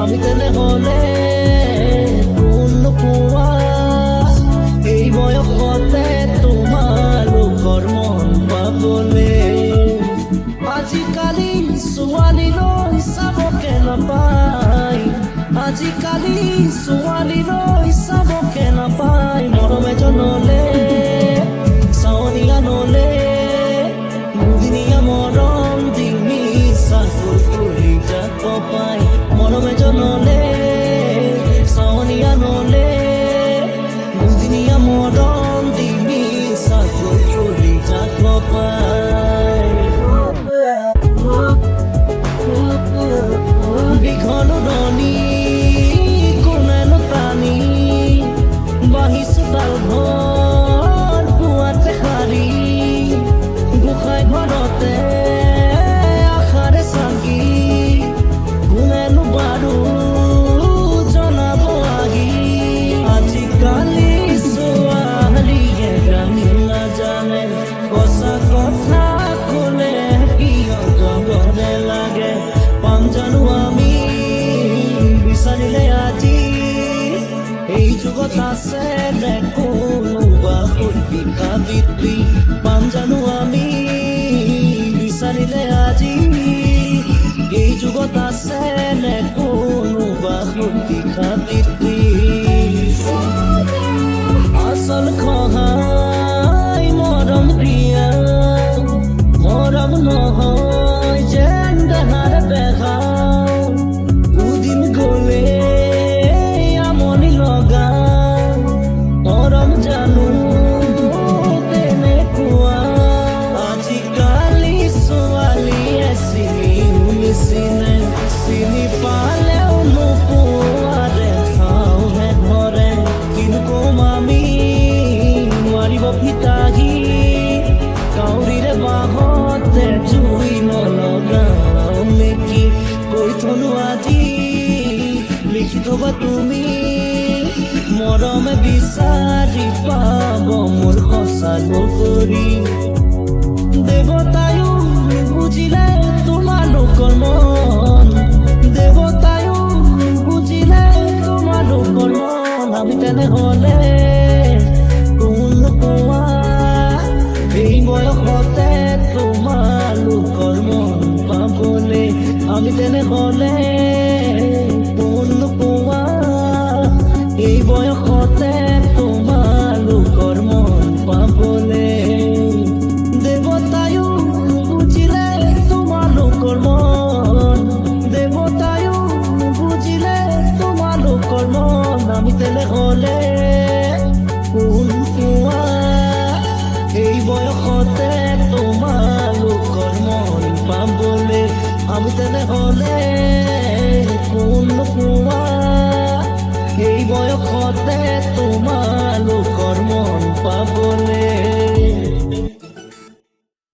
আমি তেনেহলে কোন নোপোৱা এই বয়সতে তোমালোকৰ মন পাবলে। আজিকালি ছোৱালীলৈ চাবকে নাপায়, আজিকালি ছোৱালীলৈ চাবকে নাপায়। মৰম এজনলে চাৱনীয়া নলে দুদিনীয়া মৰম দিমি চাকৰি কৰি যাব পায়। মৰম এজনলে চাৱনীয়া নলে দুদিনীয়া মৰম দিমি চাকৰি কৰি যাব পায়। দীঘল উৰণি কোনেনো টানি বাঢ়িছো তাল ঘৰ পুৱাতে সাৰি গোসাঁই ঘৰতে আশাৰে চাগি কোনেনো বাৰু জনাব আহি। আজিকালি ছোৱালীয়ে গানি নাজানে সঁচা কথা ক'লে কিয় জগতে লাগে। পাম জানো আমি বিচাৰিলে আজি এই যুগত আছে নে কোনোবা সত্যি সাবিত্ৰী। পাম জানো আমি বিচাৰিলে আজি এই যুগত আছে নে কোনোবা সত্যি সাবিত্ৰী। আচল সহায় মৰম প্ৰিয়া মৰম নহয় যেন দেহাৰ বেহাও। দুদিন গ'লে আমনি লগা মৰম জানো তেনেকুৱা। আজিকালি ছোৱালীয়ে চিনিও নিচিনে চিনি পালেও নোপোৱা দেখাওহে ধৰে। কিনো কম আমি নোৱাৰিব ফিতাহি কাউৰীৰে বাঁহতে জুই নলগাও নেকি। কৈ থলো আজি লিখি থবা তুমি মৰমে বিচাৰি পাব মোৰ সঁচা নকৰি। দেৱতায়ো বুজিলে তোমালোকৰ মন, দেৱতায়ো বুজিলে তোমালোকৰ মন। আমি তেনেহলে কোন নোপোৱা এই বয়সতে তোমালোকৰ মন পাবলে। আমি তেনেহলে কোন নোপোৱা এই বয়সতে তোমালোকৰ মন পাবলে। দেৱতায়ো বুজিলে তোমালোকৰ মন, দেৱতায়ো বুজিলে তোমালোকৰ মন। আমি তেনেহলে কোন পোৱা এই বয়সতে তোমালোকৰ মন পাবলে। আমি তেনেহলে